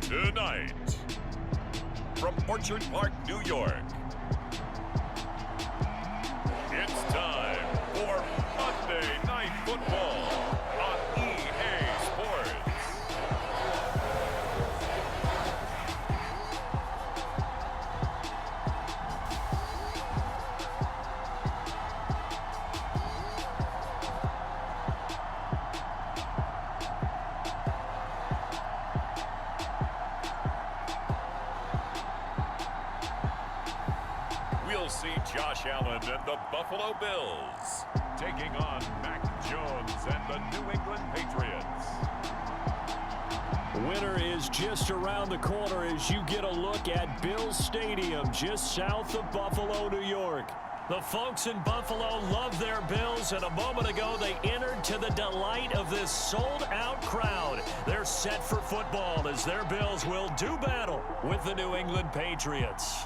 Tonight, from Orchard Park, New York, it's time for Monday Night Football on EA Sports. We'll see Josh Allen and the Buffalo Bills taking on Mac Jones and the New England Patriots. Winter is just around the corner as you get a look at Bills Stadium just south of Buffalo, New York. The folks in Buffalo love their Bills, and a moment ago they entered to the delight of this sold-out crowd. They're set for football as their Bills will do battle with the New England Patriots.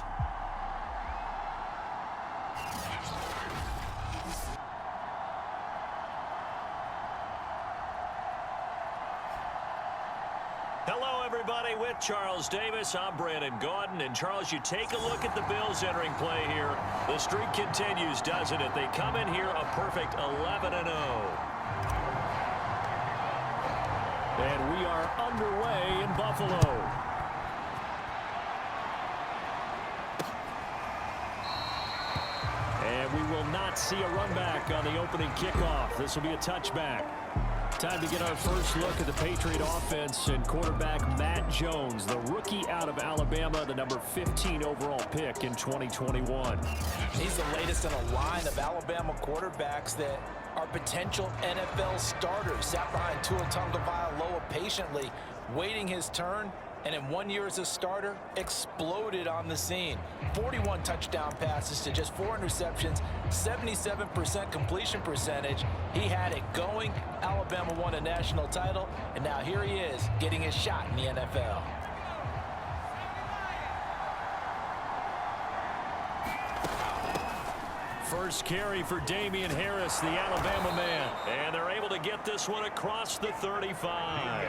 Hello, everybody. With Charles Davis, I'm Brandon Gaudin. And, Charles, you take a look at the Bills entering play here. The streak continues, doesn't it? They come in here a perfect 11-0. And we are underway in Buffalo. And we will not see a run back on the opening kickoff. This will be a touchback. Time to get our first look at the Patriot offense and quarterback Matt Jones, the rookie out of Alabama, the number 15 overall pick in 2021. He's the latest in a line of Alabama quarterbacks that are potential NFL starters. Sat behind Tua Tagovailoa patiently, waiting his turn, and in 1 year as a starter, exploded on the scene. 41 touchdown passes to just 4 interceptions, 77% completion percentage. He had it going. Alabama won a national title, and now here he is getting his shot in the NFL. First carry for Damian Harris, the Alabama man. And they're able to get this one across the 35.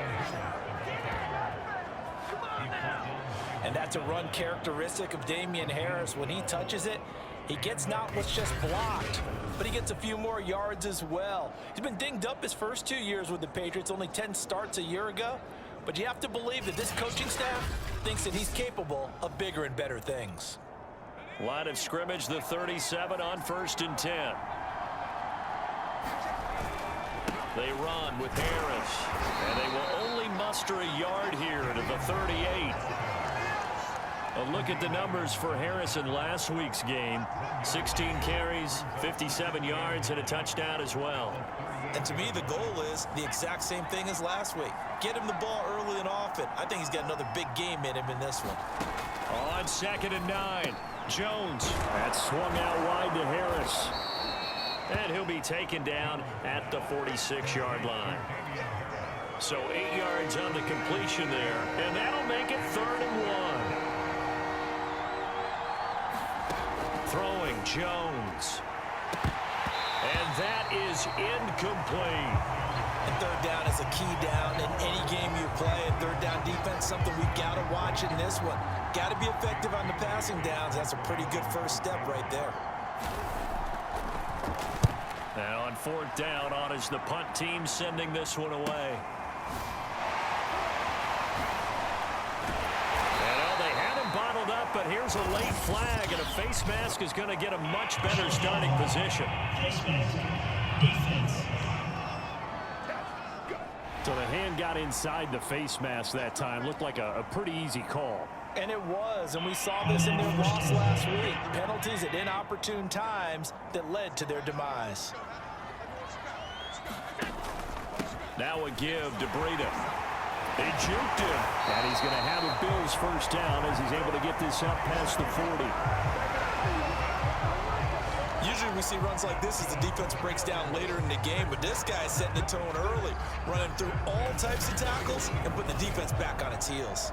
And that's a run characteristic of Damian Harris. When he touches it, he gets not what's just blocked, but he gets a few more yards as well. He's been dinged up his first 2 years with the Patriots, only 10 starts a year ago. But you have to believe that this coaching staff thinks that he's capable of bigger and better things. Line of scrimmage, the 37 on 1st and 10. They run with Harris, and they will only muster a yard here to the 38. A look at the numbers for Harris in last week's game. 16 carries, 57 yards, and a touchdown as well. And to me, the goal is the exact same thing as last week. Get him the ball early and often. I think he's got another big game in him in this one. On 2nd and 9, Jones. That swung out wide to Harris. And he'll be taken down at the 46-yard line. So 8 yards on the completion there, and that'll make it 3rd and 1. Throwing Jones. And that is incomplete. And 3rd down is a key down in any game you play. And 3rd down defense, something we've got to watch in this one. Got to be effective on the passing downs. That's a pretty good first step right there. Now on 4th down, on is the punt team sending this one away. Bottled up, but here's a late flag, and a face mask is going to get a much better starting position. So the hand got inside the face mask that time. Looked like a pretty easy call. And it was, and we saw this in their loss last week. Penalties at inopportune times that led to their demise. Now a give to Breida. They juked him, and he's going to have a Bills first down as he's able to get this up past the 40. Usually we see runs like this as the defense breaks down later in the game, but this guy's setting the tone early, running through all types of tackles and putting the defense back on its heels.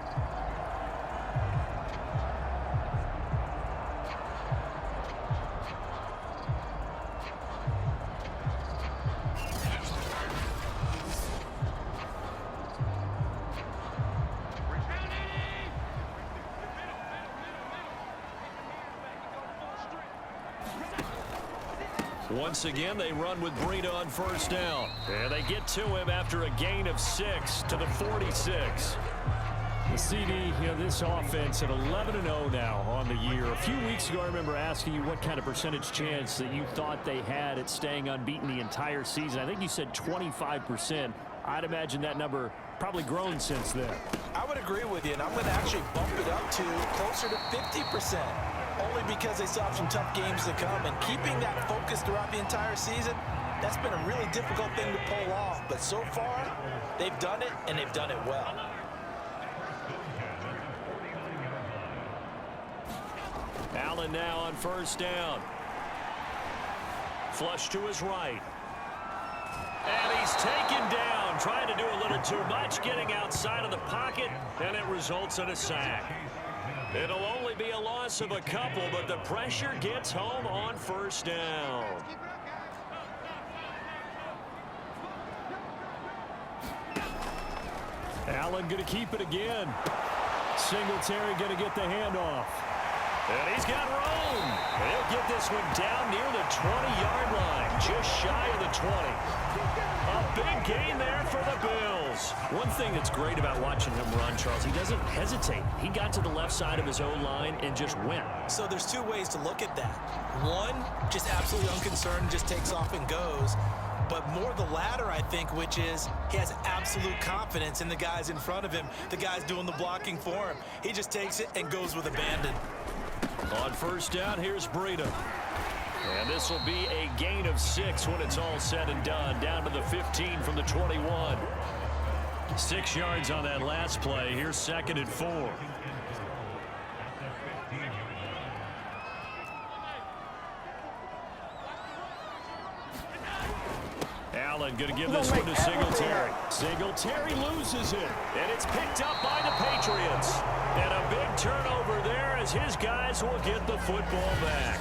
Once again, they run with Breida on first down. And they get to him after a gain of 6 to the 46. The CD, this offense at 11-0 now on the year. A few weeks ago, I remember asking you what kind of percentage chance that you thought they had at staying unbeaten the entire season. I think you said 25%. I'd imagine that number probably grown since then. I would agree with you, and I'm going to actually bump it up to closer to 50%, only because they still have some tough games to come. And keeping that focus throughout the entire season, that's been a really difficult thing to pull off. But so far, they've done it, and they've done it well. Allen now on first down. Flush to his right. And he's taken down, trying to do a little too much, getting outside of the pocket, and it results in a sack. It'll only be a loss of a couple, but the pressure gets home on first down. Allen going to keep it again. Singletary going to get the handoff. And he's got room. And he'll get this one down near the 20-yard line, just shy of the 20. A big gain there for the Bills. One thing that's great about watching him run, Charles, he doesn't hesitate. He got to the left side of his own line and just went. So there's two ways to look at that. One, just absolutely unconcerned, just takes off and goes. But more the latter, I think, which is he has absolute confidence in the guys in front of him, the guys doing the blocking for him. He just takes it and goes with abandon. On first down, here's Breida. And this will be a gain of 6 when it's all said and done. Down to the 15 from the 21. 6 yards on that last play. Here's 2nd and 4. Allen going to give this one to Singletary. Singletary loses it. And it's picked up by the Patriots. And a big turnover there as his guys will get the football back.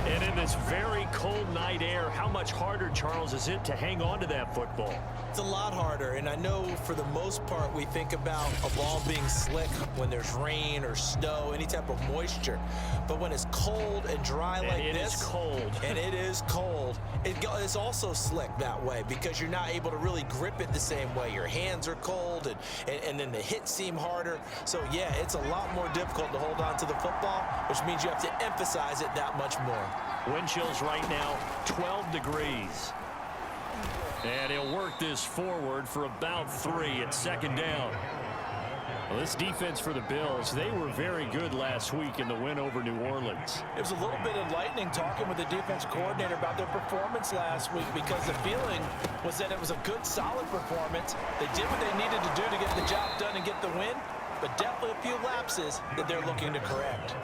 And in this very cold night air, how much harder, Charles, is it to hang on to that football? It's a lot harder, and I know for the most part we think about a ball being slick when there's rain or snow, any type of moisture. But when it's cold and dry like this, it is cold. And it is cold, it's also slick that way because you're not able to really grip it the same way. Your hands are cold, and then the hits seem harder. So, yeah, it's a lot more difficult to hold on to the football, which means you have to emphasize it that much more. Wind chills right now, 12 degrees. And he'll work this forward for about 3 at 2nd down. Well, this defense for the Bills, they were very good last week in the win over New Orleans. It was a little bit enlightening talking with the defense coordinator about their performance last week because the feeling was that it was a good, solid performance. They did what they needed to do to get the job done and get the win, but definitely a few lapses that they're looking to correct.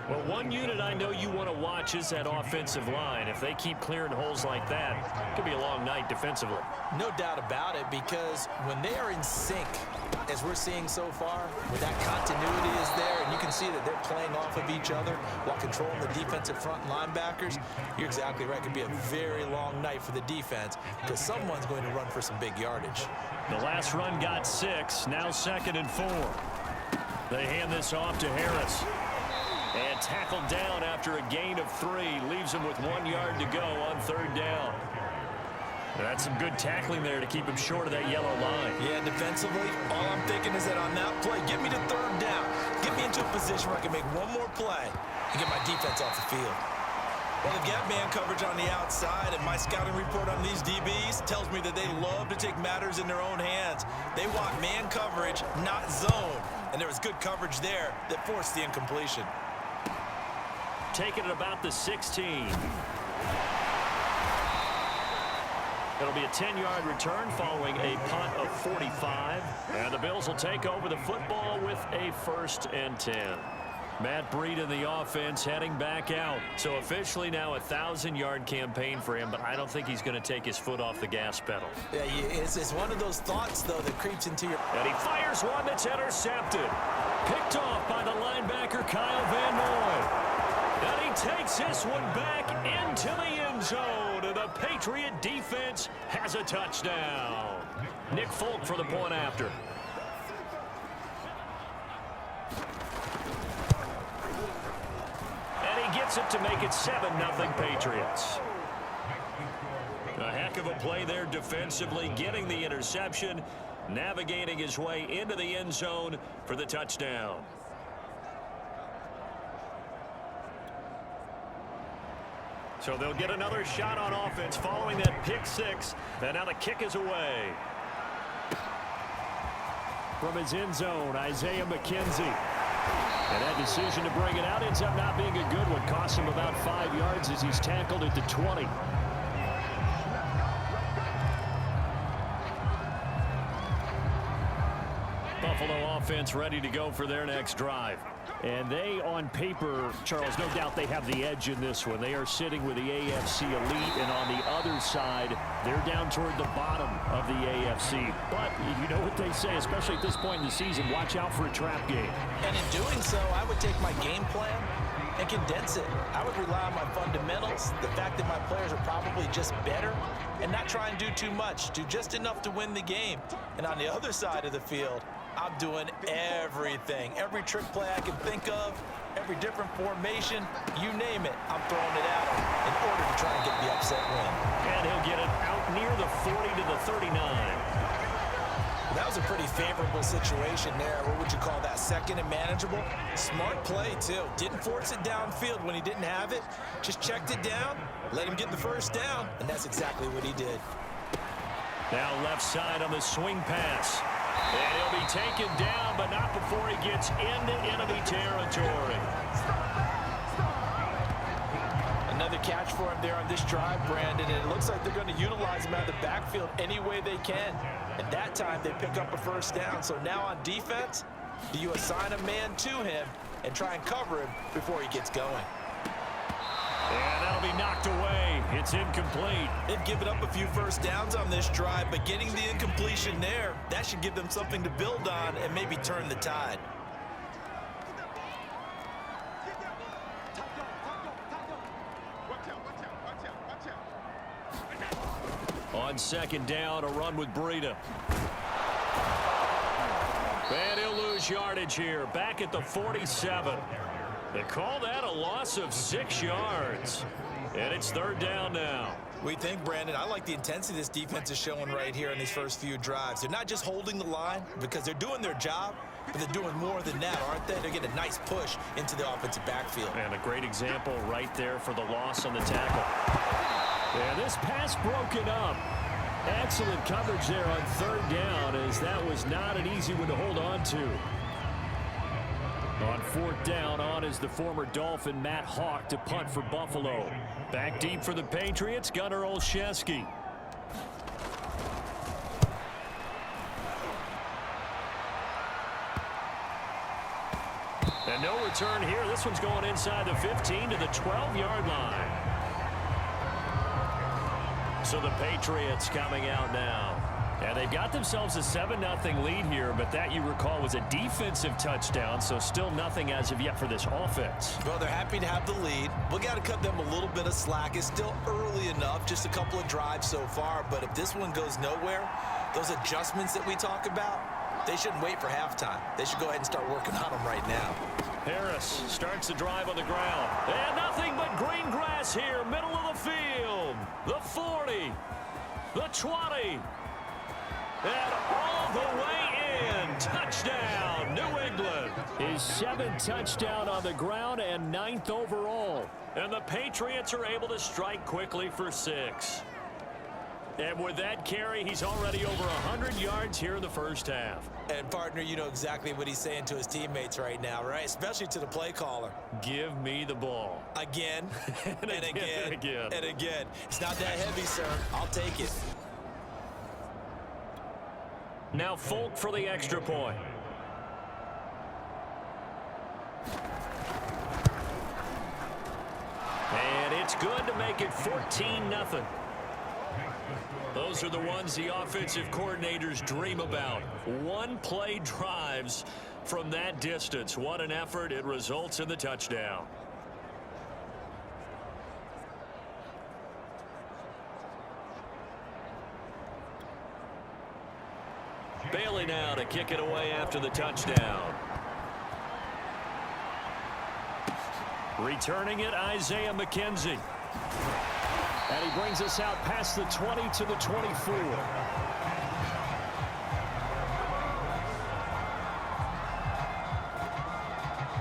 Well, one unit I know you want to watch is that offensive line. If they keep clearing holes like that, it could be a long night defensively. No doubt about it, because when they are in sync, as we're seeing so far, where that continuity is there, and you can see that they're playing off of each other while controlling the defensive front linebackers, you're exactly right. It could be a very long night for the defense because someone's going to run for some big yardage. The last run got 6, now 2nd and 4. They hand this off to Harris. And tackled down after a gain of 3. Leaves him with 1 yard to go on 3rd down. That's some good tackling there to keep him short of that yellow line. Yeah, defensively, all I'm thinking is that on that play, get me to 3rd down. Get me into a position where I can make one more play and get my defense off the field. Well, they've got man coverage on the outside, and my scouting report on these DBs tells me that they love to take matters in their own hands. They want man coverage, not zone. And there was good coverage there that forced the incompletion. Taken at about the 16. It'll be a 10-yard return following a punt of 45. And the Bills will take over the football with a 1st and 10. Matt Breida, the offense, heading back out. So officially now a 1,000-yard campaign for him, but I don't think he's going to take his foot off the gas pedal. Yeah, it's one of those thoughts, though, that creeps into your... And he fires one that's intercepted. Picked off by the linebacker, Kyle Van Noy. And he takes this one back into the end zone. And the Patriot defense has a touchdown. Nick Folk for the point after. And he gets converts it to make it 7-0 Patriots. A heck of a play there defensively, getting the interception, navigating his way into the end zone for the touchdown. So they'll get another shot on offense following that pick six. And now the kick is away. From his end zone, Isaiah McKenzie. And that decision to bring it out ends up not being a good one. Costs him about 5 yards as he's tackled at the 20. Buffalo offense ready to go for their next drive. And they, on paper, Charles, no doubt they have the edge in this one. They are sitting with the AFC elite, and on the other side, they're down toward the bottom of the AFC. But you know what they say, especially at this point in the season, watch out for a trap game. And in doing so, I would take my game plan and condense it. I would rely on my fundamentals, the fact that my players are probably just better, and not try and do too much, do just enough to win the game. And on the other side of the field, I'm doing everything. Every trick play I can think of, every different formation, you name it, I'm throwing it at him in order to try and get the upset win. And he'll get it out near the 40 to the 39. That was a pretty favorable situation there. What would you call that? Second and manageable? Smart play, too. Didn't force it downfield when he didn't have it. Just checked it down, let him get the first down, and that's exactly what he did. Now left side on the swing pass. And he'll be taken down, but not before he gets into enemy territory. Another catch for him there on this drive, Brandon, and it looks like they're going to utilize him out of the backfield any way they can. And that time, they pick up a first down. So now on defense, do you assign a man to him and try and cover him before he gets going? And that'll be knocked away. It's incomplete. They've given up a few first downs on this drive, but getting the incompletion there, that should give them something to build on and maybe turn the tide. On second down, a run with Breida. And he'll lose yardage here. Back at the 47. They call that a loss of 6 yards. And it's third down now. We think, Brandon, I like the intensity this defense is showing right here in these first few drives. They're not just holding the line because they're doing their job, but they're doing more than that, aren't they? They're getting a nice push into the offensive backfield. And a great example right there for the loss on the tackle. And this pass broken up. Excellent coverage there on third down, as that was not an easy one to hold on to. On fourth down, on is the former Dolphin Matt Hawk to punt for Buffalo. Back deep for the Patriots, Gunnar Olszewski. And no return here. This one's going inside the 15 to the 12-yard line. So the Patriots coming out now. And they've got themselves a 7-0 lead here, but that, you recall, was a defensive touchdown, so still nothing as of yet for this offense. Well, they're happy to have the lead. We got to cut them a little bit of slack. It's still early enough, just a couple of drives so far, but if this one goes nowhere, those adjustments that we talk about, they shouldn't wait for halftime. They should go ahead and start working on them right now. Harris starts the drive on the ground. And nothing but green grass here, middle of the field. The 40, the 20. And all the way in. Touchdown, New England. His 7th touchdown on the ground and 9th overall. And the Patriots are able to strike quickly for 6. And with that carry, he's already over 100 yards here in the first half. And, partner, you know exactly what he's saying to his teammates right now, right? Especially to the play caller. Give me the ball. Again, and again. And again. It's not that heavy, sir. I'll take it. Now Folk for the extra point. And it's good to make it 14-0. Those are the ones the offensive coordinators dream about. One-play drives from that distance. What an effort. It results in the touchdown. Bailey now to kick it away after the touchdown. Returning it, Isaiah McKenzie. And he brings us out past the 20 to the 24.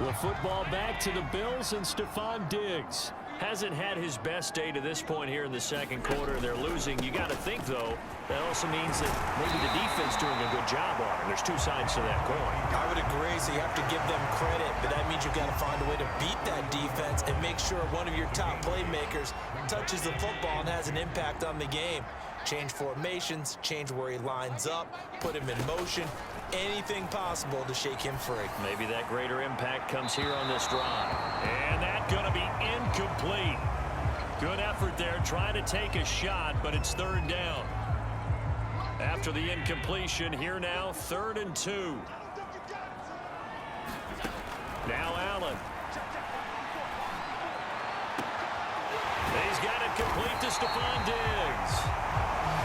The football back to the Bills, and Stephon Diggs hasn't had his best day to this point here in the second quarter. They're losing. You got to think, though, that also means that maybe the defense doing a good job on it. There's two sides to that coin. I would agree, so you have to give them credit, but that means you've got to find a way to beat that defense and make sure one of your top playmakers touches the football and has an impact on the game. Change formations, change where he lines up, put him in motion, anything possible to shake him free. Maybe that greater impact comes here on this drive. And that's going to be incomplete. Good effort there, trying to take a shot, but it's third down. After the incompletion, here now, 3rd and 2. Now Allen. He's got it complete to Stephon Diggs.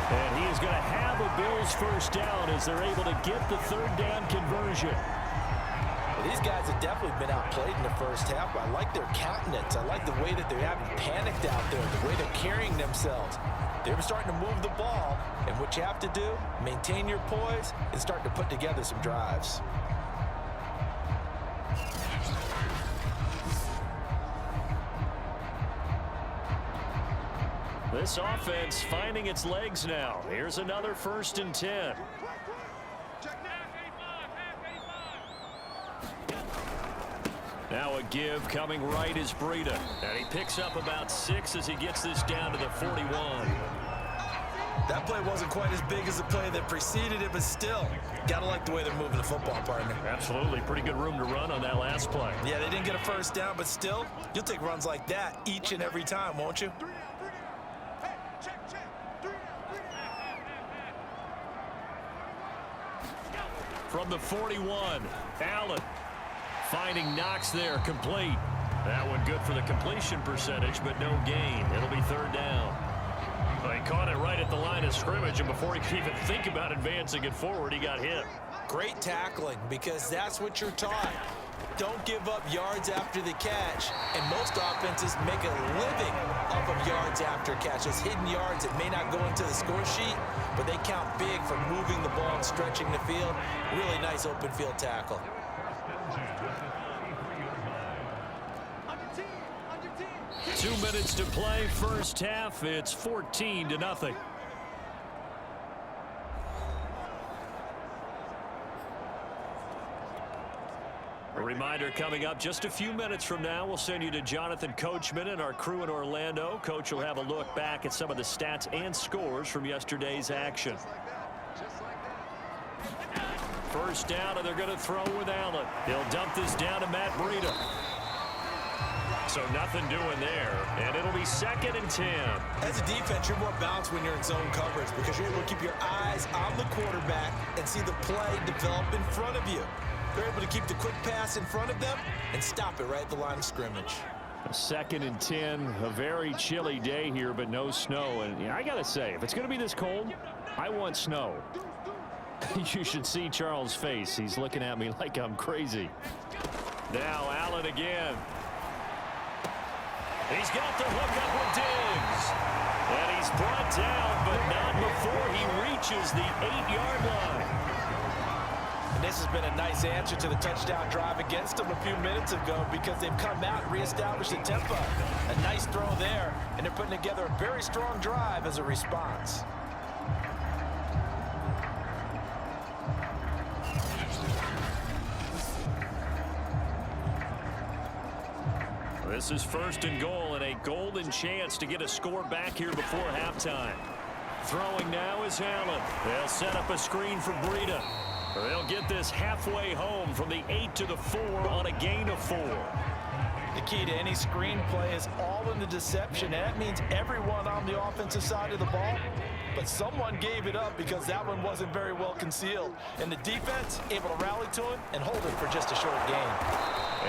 And he is going to have a Bills first down as they're able to get the 3rd down conversion. Well, these guys have definitely been outplayed in the first half. I like their countenance. I like the way that they haven't panicked out there, the way they're carrying themselves. They're starting to move the ball, and what you have to do, maintain your poise and start to put together some drives. This offense finding its legs now. Here's another 1st and 10. Now a give coming right is Breida. And he picks up about 6 as he gets this down to the 41. That play wasn't quite as big as the play that preceded it, but still, got to like the way they're moving the football, partner. Absolutely. Pretty good room to run on that last play. Yeah, they didn't get a first down, but still, you'll take runs like that each and every time, won't you? From the 41, Allen finding Knox there, complete. That one good for the completion percentage, but no gain. It'll be 3rd down. Well, he caught it right at the line of scrimmage, and before he could even think about advancing it forward, he got hit. Great tackling, because that's what you're taught. Don't give up yards after the catch, and most offenses make a living off of yards after catches. Hidden yards that may not go into the score sheet, but they count big for moving the ball and stretching the field. Really nice open field tackle. On 2 minutes to play, first half. It's 14-0. A reminder coming up just a few minutes from now, we'll send you to Jonathan Coachman and our crew in Orlando. Coach will have a look back at some of the stats and scores from yesterday's action. First down, and they're going to throw with Allen. He'll dump this down to Matt Breida. So nothing doing there, and it'll be 2nd and 10. As a defense, you're more balanced when you're in zone coverage because you're able to keep your eyes on the quarterback and see the play develop in front of you. They're able to keep the quick pass in front of them and stop it right at the line of scrimmage. 2nd and 10, a very chilly day here, but no snow. And I got to say, if it's going to be this cold, I want snow. You should see Charles' face. He's looking at me like I'm crazy. Now Allen again. He's got the hook up with Diggs. And he's brought down, but not before he reaches the 8-yard line. And this has been a nice answer to the touchdown drive against them a few minutes ago because they've come out and reestablished the tempo. A nice throw there, and they're putting together a very strong drive as a response. This is 1st and goal, and a golden chance to get a score back here before halftime. Throwing now is Allen. They'll set up a screen for Breida. They'll get this halfway home from the 8 to the 4 on a gain of 4. The key to any screen play is all in the deception, and that means everyone on the offensive side of the ball. But someone gave it up because that one wasn't very well concealed. And the defense able to rally to it and hold it for just a short gain.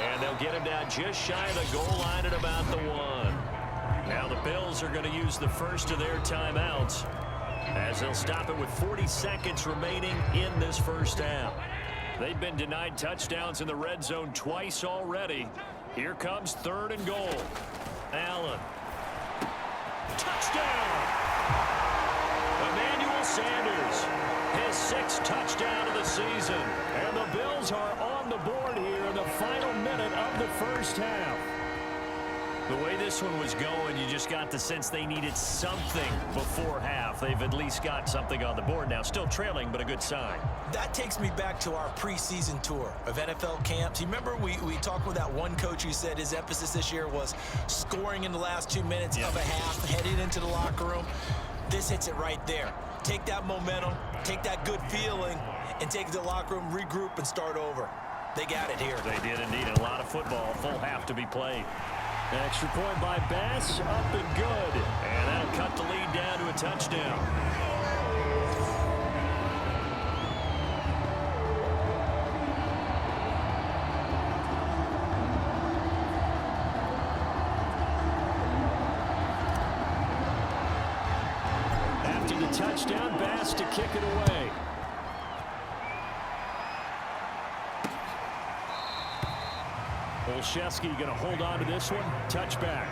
And they'll get him down just shy of the goal line at about the 1. Now the Bills are going to use the first of their timeouts as they'll stop it with 40 seconds remaining in this first half. They've been denied touchdowns in the red zone twice already. Here comes 3rd and goal. Allen. Touchdown! Emmanuel Sanders, his 6th touchdown of the season. And the Bills are on the board here in the final minute of the first half. The way this one was going, you just got the sense they needed something before half. They've at least got something on the board now. Still trailing, but a good sign. That takes me back to our preseason tour of NFL camps. You remember we talked with that one coach who said his emphasis this year was scoring in the last 2 minutes of a half, heading into the locker room. This hits it right there. Take that momentum, take that good feeling, and take it to the locker room, regroup, and start over. They got it here. They did indeed. A lot of football, full half to be played. Extra point by Bass, up and good. And that'll cut the lead down to a touchdown. After the touchdown, Bass to kick it away. Olszewski going to hold on to this one. Touchback.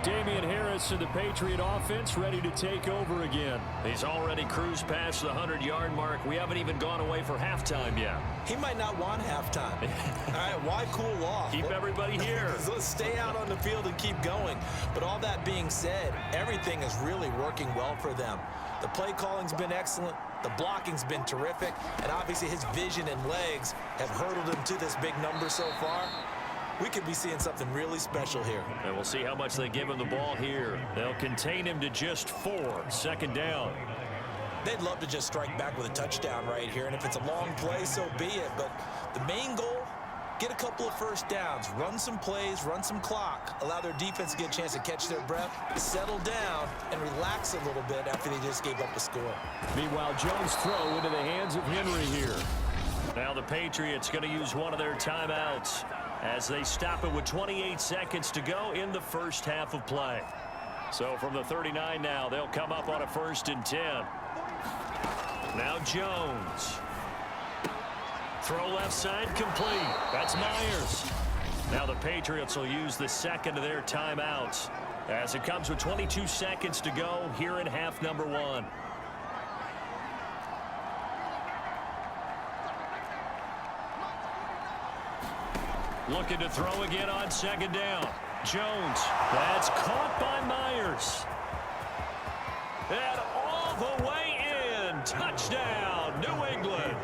Damian Harris and the Patriot offense ready to take over again. He's already cruised past the 100-yard mark. We haven't even gone away for halftime yet. He might not want halftime. All right, why cool off? Keep everybody here. Let's stay out on the field and keep going. But all that being said, everything is really working well for them. The play calling's been excellent. The blocking's been terrific. And obviously his vision and legs have hurdled him to this big number so far. We could be seeing something really special here. And we'll see how much they give him the ball here. They'll contain him to just 4. 2nd down. They'd love to just strike back with a touchdown right here. And if it's a long play, so be it. But the main goal, get a couple of first downs, run some plays, run some clock, allow their defense to get a chance to catch their breath, settle down, and relax a little bit after they just gave up a score. Meanwhile, Jones' throw into the hands of Henry here. Now the Patriots going to use one of their timeouts as they stop it with 28 seconds to go in the first half of play. So from the 39 now, they'll come up on a 1st and 10. Now Jones. Throw left side complete. That's Myers. Now the Patriots will use the 2nd of their timeouts as it comes with 22 seconds to go here in half number 1. Looking to throw again on 2nd down. Jones. That's caught by Myers. And all the way in. Touchdown, New England.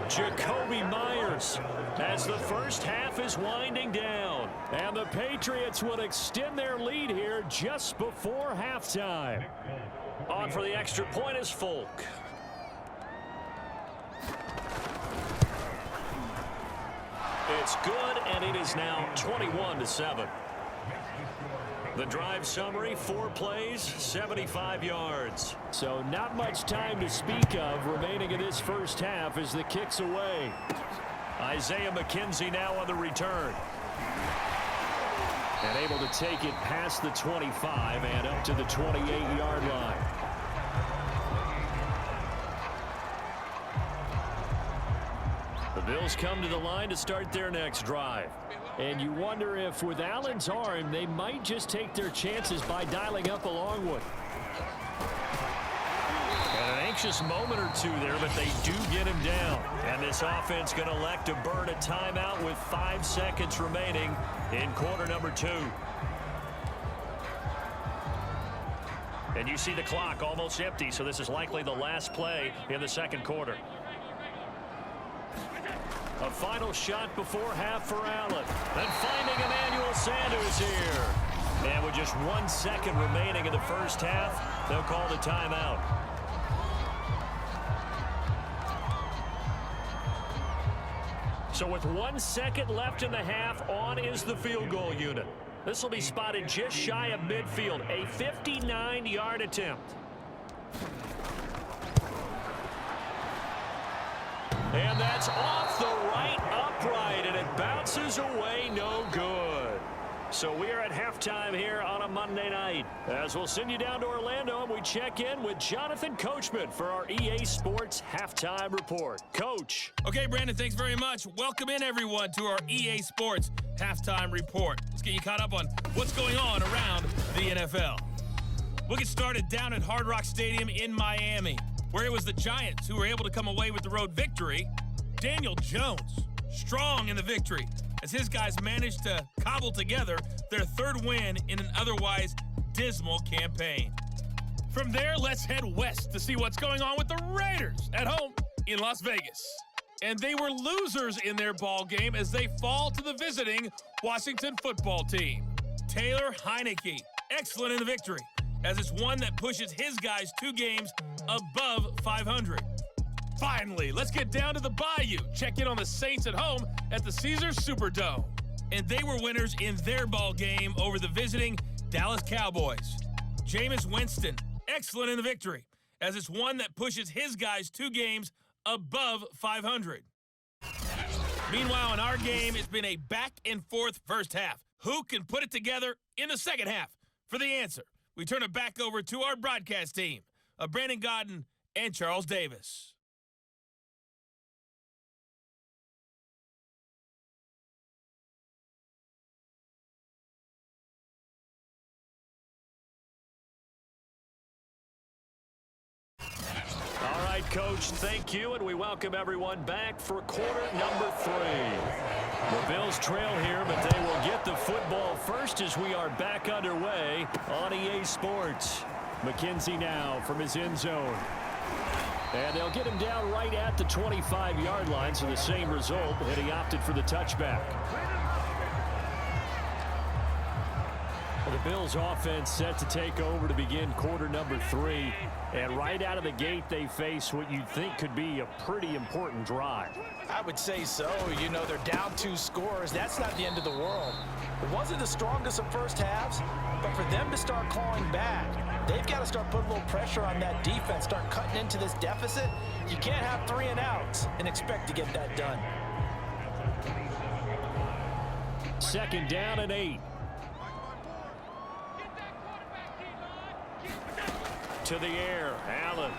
Jacoby Myers as the first half is winding down. And the Patriots would extend their lead here just before halftime. On for the extra point is Folk. It's good, and it is now 21-7. The drive summary, 4 plays, 75 yards. So not much time to speak of remaining in this first half as the kick's away. Isaiah McKenzie now on the return. And able to take it past the 25 and up to the 28-yard line. The Bills come to the line to start their next drive. And you wonder if with Allen's arm, they might just take their chances by dialing up a long one. And an anxious moment or two there, but they do get him down. And this offense going to elect to burn a timeout with 5 seconds remaining in quarter number 2. And you see the clock almost empty, so this is likely the last play in the second quarter. A final shot before half for Allen. And finding Emmanuel Sanders here. And with just 1 second remaining in the first half, they'll call the timeout. So with 1 second left in the half, on is the field goal unit. This will be spotted just shy of midfield. A 59-yard attempt. And that's off the right upright, and it bounces away no good. So we are at halftime here on a Monday night. As we'll send you down to Orlando, and we check in with Jonathan Coachman for our EA Sports Halftime Report. Coach. Okay, Brandon, thanks very much. Welcome in, everyone, to our EA Sports Halftime Report. Let's get you caught up on what's going on around the NFL. We'll get started down at Hard Rock Stadium in Miami, where it was the Giants who were able to come away with the road victory. Daniel Jones, strong in the victory, as his guys managed to cobble together their third win in an otherwise dismal campaign. From there, let's head west to see what's going on with the Raiders at home in Las Vegas. And they were losers in their ball game as they fall to the visiting Washington football team. Taylor Heineke, excellent in the victory, as it's one that pushes his guys 2 games above 500. Finally, let's get down to the Bayou. Check in on the Saints at home at the Caesars Superdome. And they were winners in their ball game over the visiting Dallas Cowboys. Jameis Winston, excellent in the victory, as it's one that pushes his guys 2 games above 500. Meanwhile, in our game, it's been a back-and-forth first half. Who can put it together in the second half? For the answer, we turn it back over to our broadcast team of Brandon Godden and Charles Davis. All right, Coach, thank you, and we welcome everyone back for quarter number 3. The Bills trail here, but they will get the football first as we are back underway on EA Sports. McKenzie now from his end zone. And they'll get him down right at the 25-yard line, so the same result, but he opted for the touchback. The Bills offense set to take over to begin quarter number 3. And right out of the gate, they face what you'd think could be a pretty important drive. I would say so. You know, they're down 2 scores. That's not the end of the world. It wasn't the strongest of first halves, but for them to start clawing back, they've got to start putting a little pressure on that defense, start cutting into this deficit. You can't have 3 and outs and expect to get that done. Second down and 8. To the air, Allen.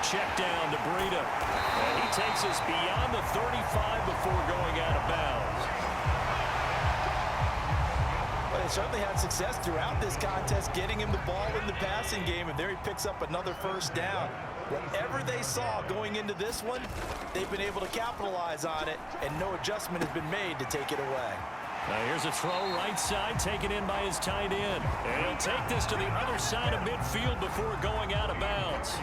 Check down to Breida. And he takes us beyond the 35 before going out of bounds. Well, they certainly had success throughout this contest, getting him the ball in the passing game, and there he picks up another first down. Whatever they saw going into this one, they've been able to capitalize on it, and no adjustment has been made to take it away. Now here's a throw right side, taken in by his tight end. And he'll take this to the other side of midfield before going out of bounds.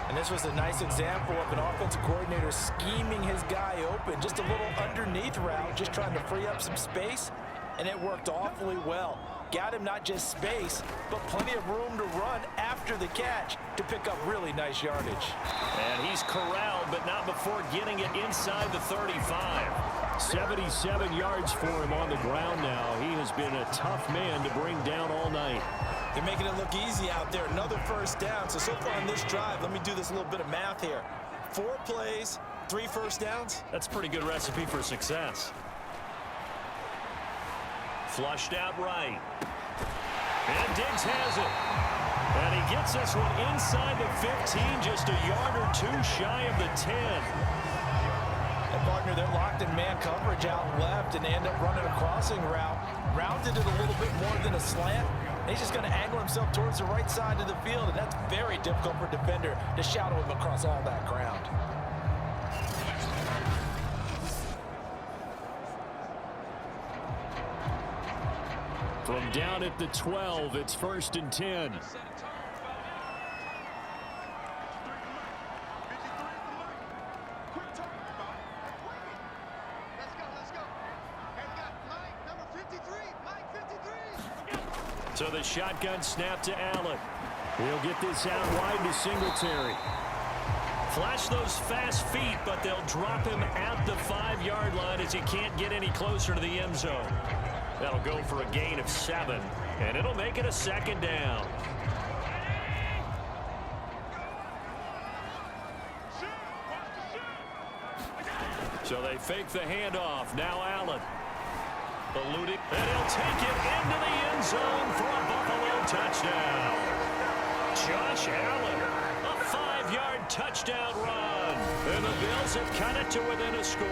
And this was a nice example of an offensive coordinator scheming his guy open. Just a little underneath route, just trying to free up some space. And it worked awfully well. Got him not just space, but plenty of room to run after the catch to pick up really nice yardage. And he's corralled, but not before getting it inside the 35. 77 yards for him on the ground now. He has been a tough man to bring down all night. They're making it look easy out there. Another first down. So far on this drive, let me do this little bit of math here. 4 plays, 3 first downs. That's a pretty good recipe for success. Flushed out right. And Diggs has it. And he gets this one inside the 15, just a yard or 2 shy of the 10. And partner, they're locked in man coverage out left, and they end up running a crossing route. Rounded it a little bit more than a slant. And he's just going to angle himself towards the right side of the field, and that's very difficult for a defender to shadow him across all that ground. From down at the 12, it's 1st and 10. So the shotgun snap to Allen. He'll get this out wide to Singletary. Flash those fast feet, but they'll drop him at the 5-yard line as he can't get any closer to the end zone. That'll go for a gain of 7, and it'll make it a 2nd down. So they fake the handoff. Now Allen. Eluding, and he'll take it into the end zone for a Buffalo touchdown. Josh Allen, a 5-yard touchdown run. And the Bills have cut it to within a score.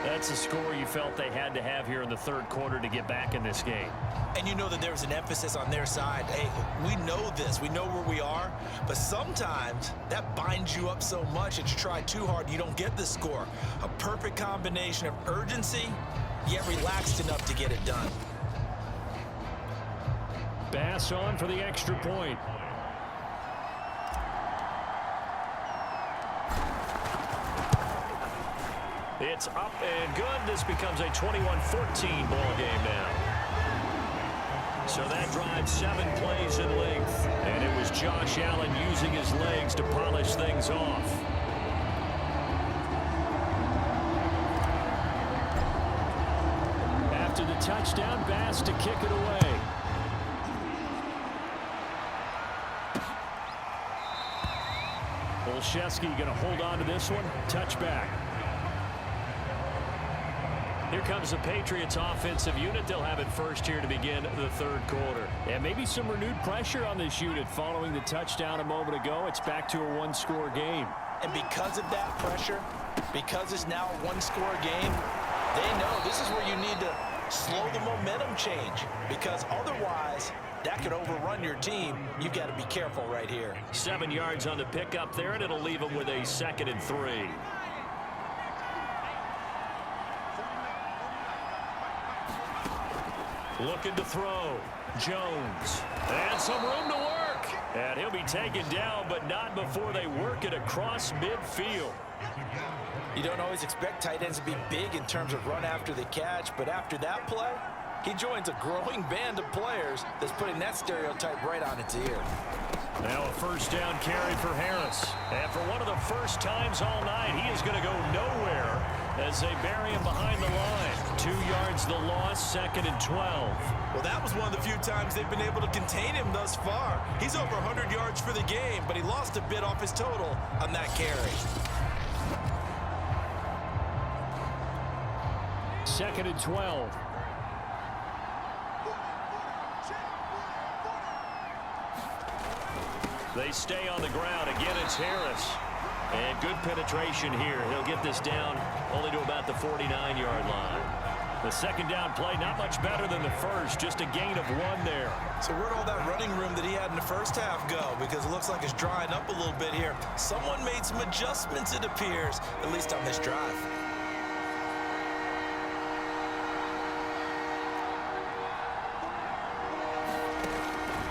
That's a score you felt they had to have here in the third quarter to get back in this game. And you know that there was an emphasis on their side. Hey, we know this. We know where we are. But sometimes that binds you up so much that you try too hard, you don't get the score. A perfect combination of urgency, yet relaxed enough to get it done. Bass on for the extra point. It's up and good. This becomes a 21-14 ball game now. So that drives 7 plays in length. And it was Josh Allen using his legs to polish things off. After the touchdown, Bass to kick it away. Olszewski going to hold on to this one. Touchback. Here comes the Patriots offensive unit. They'll have it first here to begin the third quarter. And maybe some renewed pressure on this unit following the touchdown a moment ago. It's back to a one-score game. And because of that pressure, because it's now a one-score game, they know this is where you need to slow the momentum change. Because otherwise, that could overrun your team. You've got to be careful right here. 7 yards on the pickup there, and it'll leave them with a 2nd and 3. Looking to throw. Jones. And some room to work. And he'll be taken down, but not before they work it across midfield. You don't always expect tight ends to be big in terms of run after the catch, but after that play, he joins a growing band of players that's putting that stereotype right on its ear. Now a first down carry for Harris. And for one of the first times all night, he is going to go nowhere as they bury him behind the line. 2 yards the loss, 2nd and 12. Well, that was one of the few times they've been able to contain him thus far. He's over 100 yards for the game, but he lost a bit off his total on that carry. 2nd and 12. They stay on the ground. Again, it's Harris. And good penetration here. He'll get this down only to about the 49-yard line. The second down play, not much better than the first. Just a gain of 1 there. So where'd all that running room that he had in the first half go? Because it looks like it's drying up a little bit here. Someone made some adjustments, it appears, at least on this drive.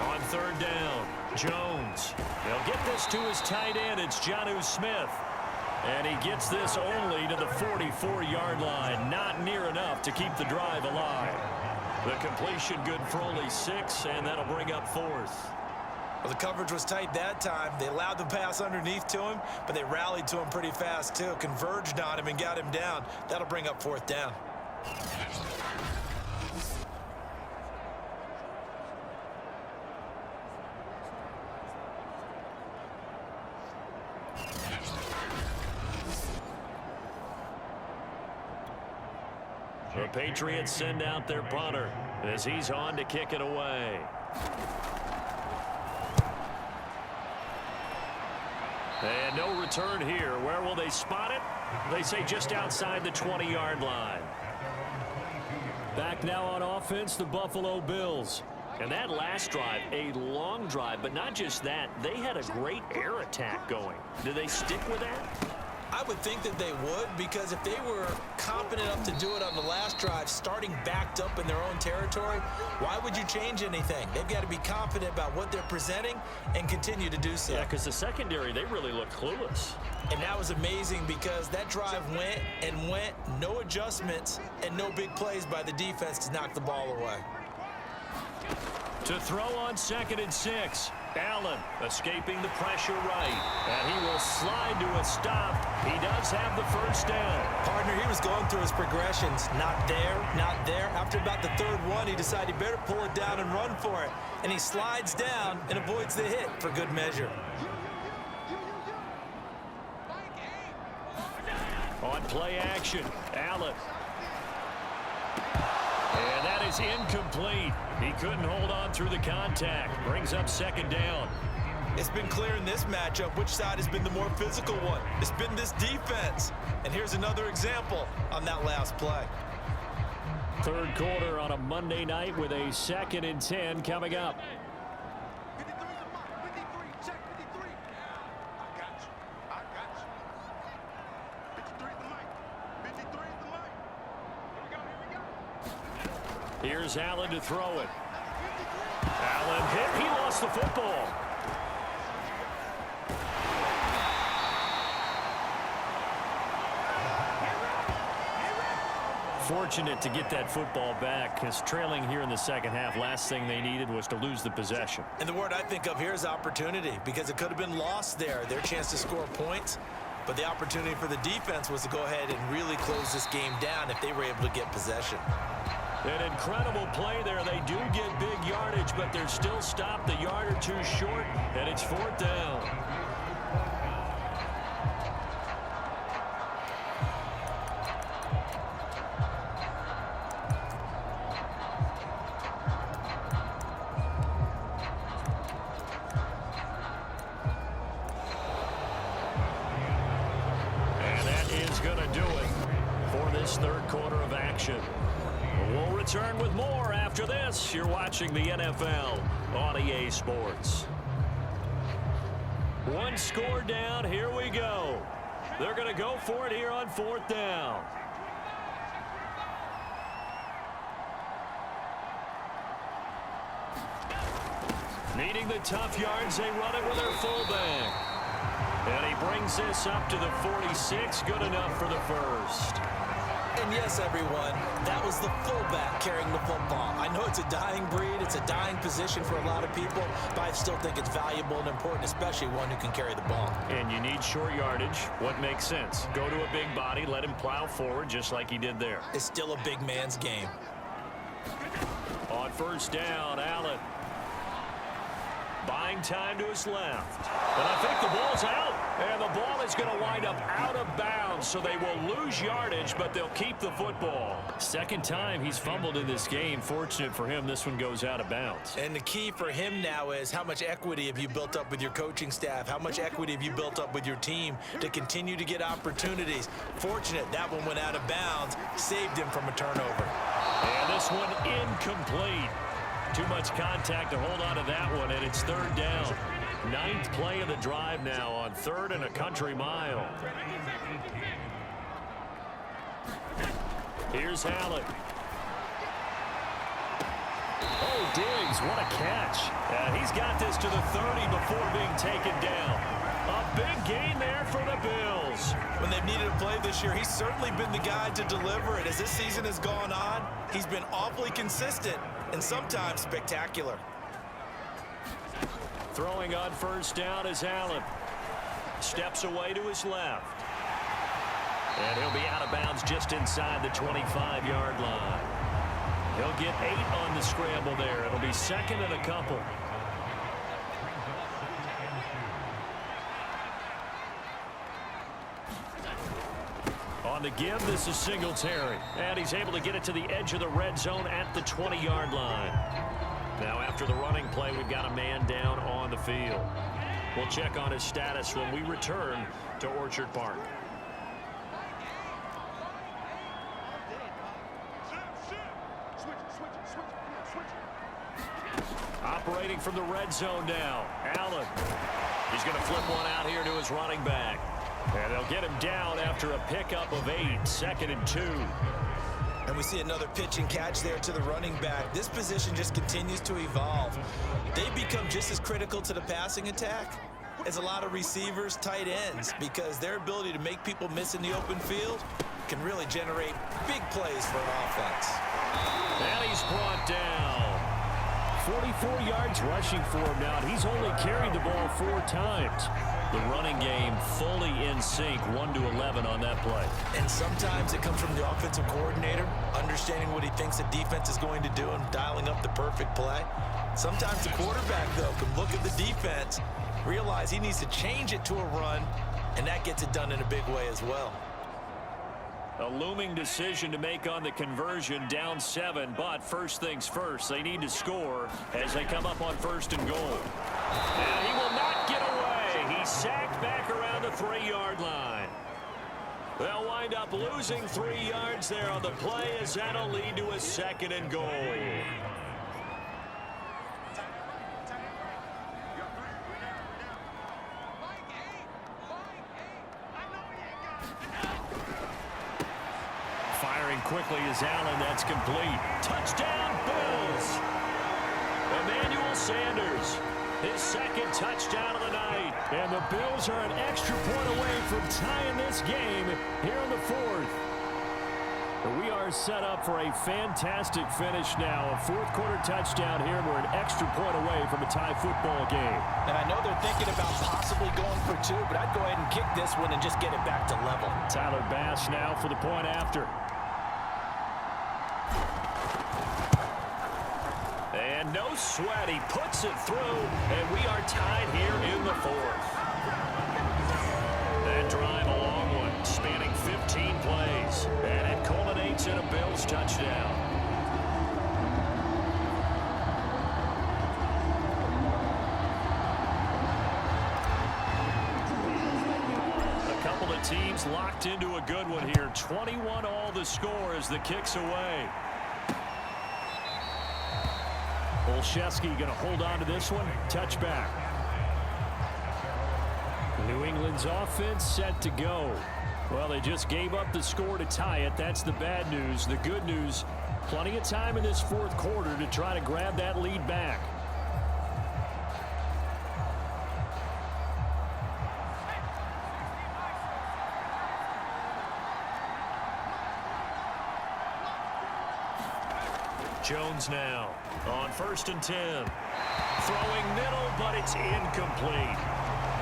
On third down, Jones. They'll get this to his tight end. It's Jonnu Smith. And he gets this only to the 44-yard line. Not near enough to keep the drive alive. The completion good for only 6, and that'll bring up 4th. Well, the coverage was tight that time. They allowed the pass underneath to him, but they rallied to him pretty fast, too. Converged on him and got him down. That'll bring up 4th down. The Patriots send out their punter as he's on to kick it away. And no return here. Where will they spot it? They say just outside the 20-yard line. Back now on offense, the Buffalo Bills. And that last drive, a long drive, but not just that. They had a great air attack going. Do they stick with that? I would think that they would, because if they were competent enough to do it on the last drive, starting backed up in their own territory, why would you change anything? They've got to be confident about what they're presenting and continue to do so. Yeah, because the secondary, they really looked clueless. And that was amazing because that drive went and went, no adjustments, and no big plays by the defense to knock the ball away. To throw on 2nd and 6. Allen escaping the pressure right. And he will slide to a stop. He does have the first down. Partner, he was going through his progressions. Not there, not there. After about the 3rd one, he decided he better pull it down and run for it. And he slides down and avoids the hit for good measure. On play action, Allen. And that is incomplete. He couldn't hold on through the contact. Brings up second down. It's been clear in this matchup which side has been the more physical one. It's been this defense. And here's another example on that last play. Third quarter on a Monday night with a 2nd and 10 coming up. 53 is the mic. 53, check 53. I got you. I got you. 53 is the mic. 53 is the mic. Here we go. Here's Allen to throw it. Allen hit. He lost the football. Fortunate to get that football back, because trailing here in the second half, last thing they needed was to lose the possession. And the word I think of here is opportunity, because it could have been lost there, their chance to score points. But the opportunity for the defense was to go ahead and really close this game down if they were able to get possession. An incredible play there. They do get big yardage, but they're still stopped a yard or two short, and it's 4th down. Third quarter of action. We'll return with more after this. You're watching the NFL on EA Sports. One score down. Here we go. They're going to go for it here on 4th down. Needing the tough yards, they run it with their fullback. And he brings this up to the 46. Good enough for the first. And yes, everyone, that was the fullback carrying the football. I know it's a dying breed, it's a dying position for a lot of people, but I still think it's valuable and important, especially one who can carry the ball. And you need short yardage. What makes sense? Go to a big body, let him plow forward just like he did there. It's still a big man's game. On 1st down, Allen. Buying time to his left. But I think the ball's out. And the ball is going to wind up out of bounds, so they will lose yardage, but they'll keep the football. Second time he's fumbled in this game. Fortunate for him, this one goes out of bounds. And the key for him now is how much equity have you built up with your coaching staff? How much equity have you built up with your team to continue to get opportunities? Fortunate that one went out of bounds, saved him from a turnover. And this one incomplete. Too much contact to hold on to that one, and it's 3rd down. 9th play of the drive now on 3rd and a country mile. Here's Allen. Oh, Diggs, what a catch. He's got this to the 30 before being taken down. A big gain there for the Bills. When they've needed a play this year, he's certainly been the guy to deliver it. As this season has gone on, he's been awfully consistent and sometimes spectacular. Throwing on 1st down is Allen. Steps away to his left. And he'll be out of bounds just inside the 25-yard line. He'll get 8 on the scramble there. It'll be 2nd and a couple. On the give, this is Singletary. And he's able to get it to the edge of the red zone at the 20-yard line. Now after the running play, we've got a man down on the field. We'll check on his status when we return to Orchard Park. Operating from the red zone now, Allen. He's going to flip one out here to his running back. And they'll get him down after a pickup of 8, 2nd and 2. And we see another pitch and catch there to the running back. This position just continues to evolve. They become just as critical to the passing attack as a lot of receivers, tight ends, because their ability to make people miss in the open field can really generate big plays for an offense. And he's brought down. 44 yards rushing for him now. He's only carried the ball 4 times. The running game fully in sync, 1-11 on that play. And sometimes it comes from the offensive coordinator, understanding what he thinks the defense is going to do and dialing up the perfect play. Sometimes the quarterback, though, can look at the defense, realize he needs to change it to a run, and that gets it done in a big way as well. A looming decision to make on the conversion, down 7, but first things first, they need to score as they come up on 1st and goal. And he will not get away. He's sacked back around the 3-yard line. They'll wind up losing 3 yards there on the play as that'll lead to a 2nd and goal. Firing quickly is Allen. That's complete. Touchdown, Bills. Emmanuel Sanders, his 2nd touchdown of the night. And the Bills are an extra point away from tying this game here in the 4th. We are set up for a fantastic finish now. A 4th quarter touchdown here. We're an extra point away from a tie football game. And I know they're thinking about possibly going for 2, but I'd go ahead and kick this one and just get it back to level. Tyler Bass now for the point after. And no sweat. He puts it through, and we are tied here in the 4th. That drive, a long one, spanning 15 plays, and it culminates in a Bills touchdown. A couple of teams locked into a good one here. 21 all the score as the kick's away. Olszewski going to hold on to this one. Touchback. New England's offense set to go. Well, they just gave up the score to tie it. That's the bad news. The good news, plenty of time in this 4th quarter to try to grab that lead back. Jones now on 1st and 10. Throwing middle, but it's incomplete.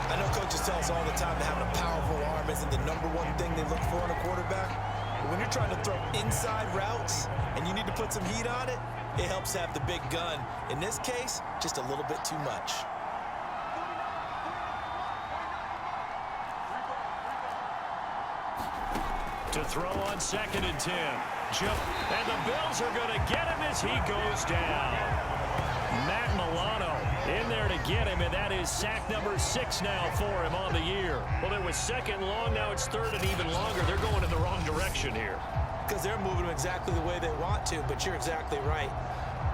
I know coaches tell us all the time that having a powerful arm isn't the #1 thing they look for in a quarterback. But when you're trying to throw inside routes and you need to put some heat on it, it helps have the big gun. In this case, just a little bit too much. To throw on 2nd and 10. Jump, and the Bills are going to get him as he goes down. Matt Milano in there to get him, and that is sack number 6 now for him on the year. Well, it was 2nd long, now it's 3rd and even longer. They're going in the wrong direction here. Because they're moving them exactly the way they want to, but you're exactly right.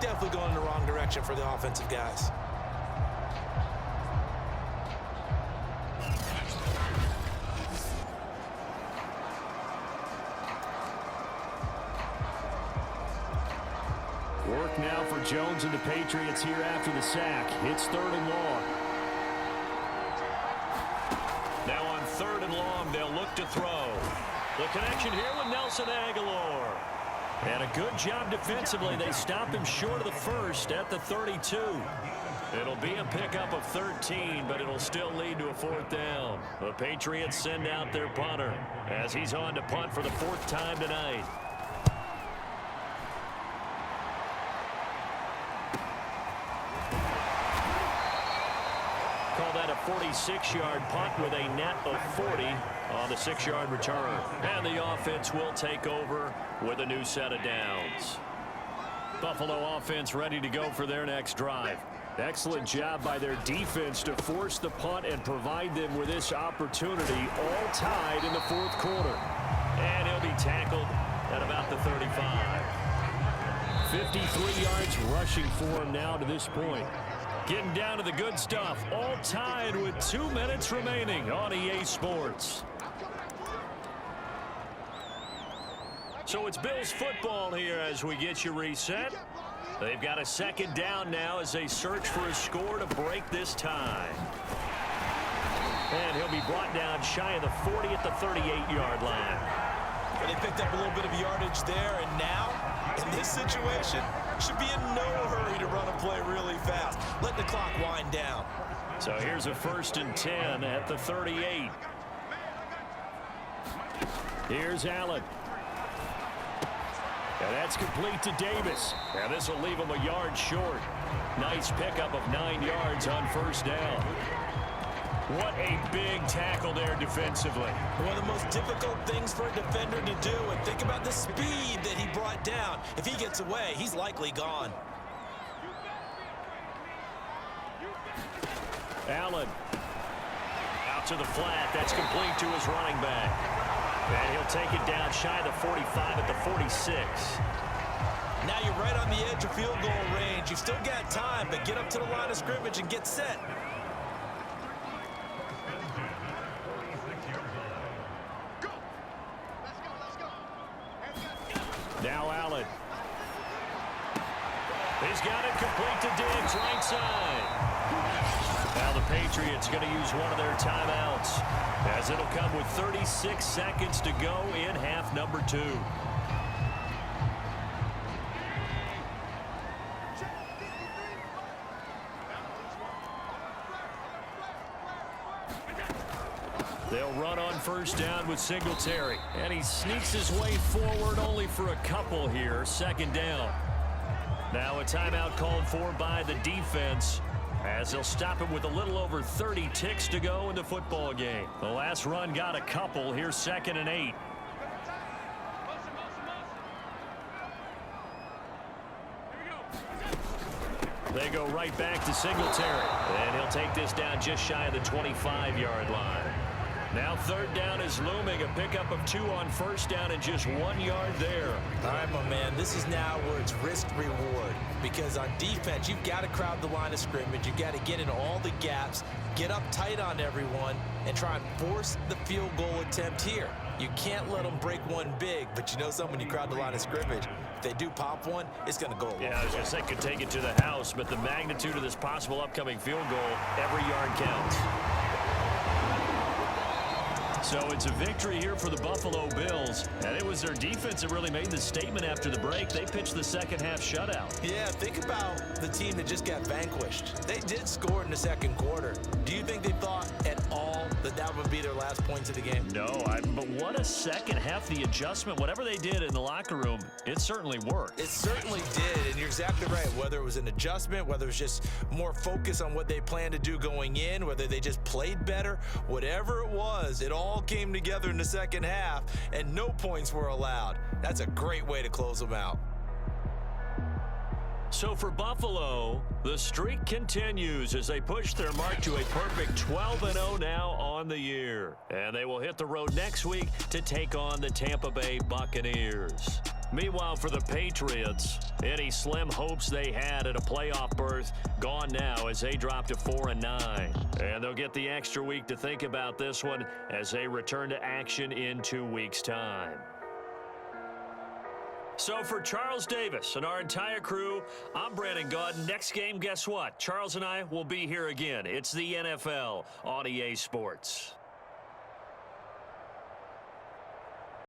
Definitely going in the wrong direction for the offensive guys. Work now for Jones and the Patriots here after the sack. It's 3rd and long. Now on 3rd and long, they'll look to throw. The connection here with Nelson Aguilar. And a good job defensively. They stop him short of the 1st at the 32. It'll be a pickup of 13, but it'll still lead to a 4th down. The Patriots send out their punter as he's on to punt for the 4th time tonight. Call that a 46-yard punt with a net of 40 on the 6-yard return. And the offense will take over with a new set of downs. Buffalo offense ready to go for their next drive. Excellent job by their defense to force the punt and provide them with this opportunity, all tied in the 4th quarter. And he'll be tackled at about the 35. 53 yards rushing for him now to this point. Getting down to the good stuff, all tied with 2 minutes remaining on EA Sports. So it's Bills football here as we get you reset. They've got a 2nd down now as they search for a score to break this tie. And he'll be brought down shy of the 40 at the 38-yard line. And they picked up a little bit of yardage there, and now, in this situation, should be in no hurry to run a play really fast. Let the clock wind down. So here's a 1st and 10 at the 38. Here's Allen. And that's complete to Davis. And this will leave him a yard short. Nice pickup of 9 yards on 1st down. What a big tackle there defensively. One of the most difficult things for a defender to do, and think about the speed that he brought down. If he gets away, he's likely gone. Allen out to the flat. That's complete to his running back. And he'll take it down shy of the 45 at the 46. Now you're right on the edge of field goal range. You've still got time, but get up to the line of scrimmage and get set. Now Allen. He's got it complete to Diggs, right side. Now the Patriots going to use one of their timeouts, as it'll come with 36 seconds to go in half number 2. They'll run on first down with Singletary. And he sneaks his way forward only for a couple here. Second down. Now a timeout called for by the defense, as they'll stop it with a little over 30 ticks to go in the football game. The last run got a couple. Here's 2nd and 8. They go right back to Singletary. And he'll take this down just shy of the 25-yard line. Now 3rd down is looming. A pickup of 2 on first down and just 1 yard there. All right, my man, this is now where it's risk-reward. Because on defense, you've got to crowd the line of scrimmage. You've got to get in all the gaps, get up tight on everyone, and try and force the field goal attempt here. You can't let them break one big, but you know something, when you crowd the line of scrimmage, if they do pop one, it's going to go a long way. Yeah, I was going to say could take it to the house, but the magnitude of this possible upcoming field goal, every yard counts. So it's a victory here for the Buffalo Bills, and it was their defense that really made the statement after the break. They pitched the second half shutout. Yeah, think about the team that just got vanquished. They did score in the second quarter. Do you think they thought at all that that would be their last points of the game? No, but what a second half. The adjustment, whatever they did in the locker room, it certainly worked. It certainly did, and you're exactly right. Whether it was an adjustment, whether it was just more focus on what they planned to do going in, whether they just played better, whatever it was, it all came together in the second half, and no points were allowed. That's a great way to close them out. So for Buffalo, the streak continues as they push their mark to a perfect 12-0 now on the year. And they will hit the road next week to take on the Tampa Bay Buccaneers. Meanwhile, for the Patriots, any slim hopes they had at a playoff berth gone now as they drop to 4-9. And they'll get the extra week to think about this one as they return to action in 2 weeks' time. So for Charles Davis and our entire crew, I'm Brandon Gaudin. Next game, guess what? Charles and I will be here again. It's the NFL on EA Sports.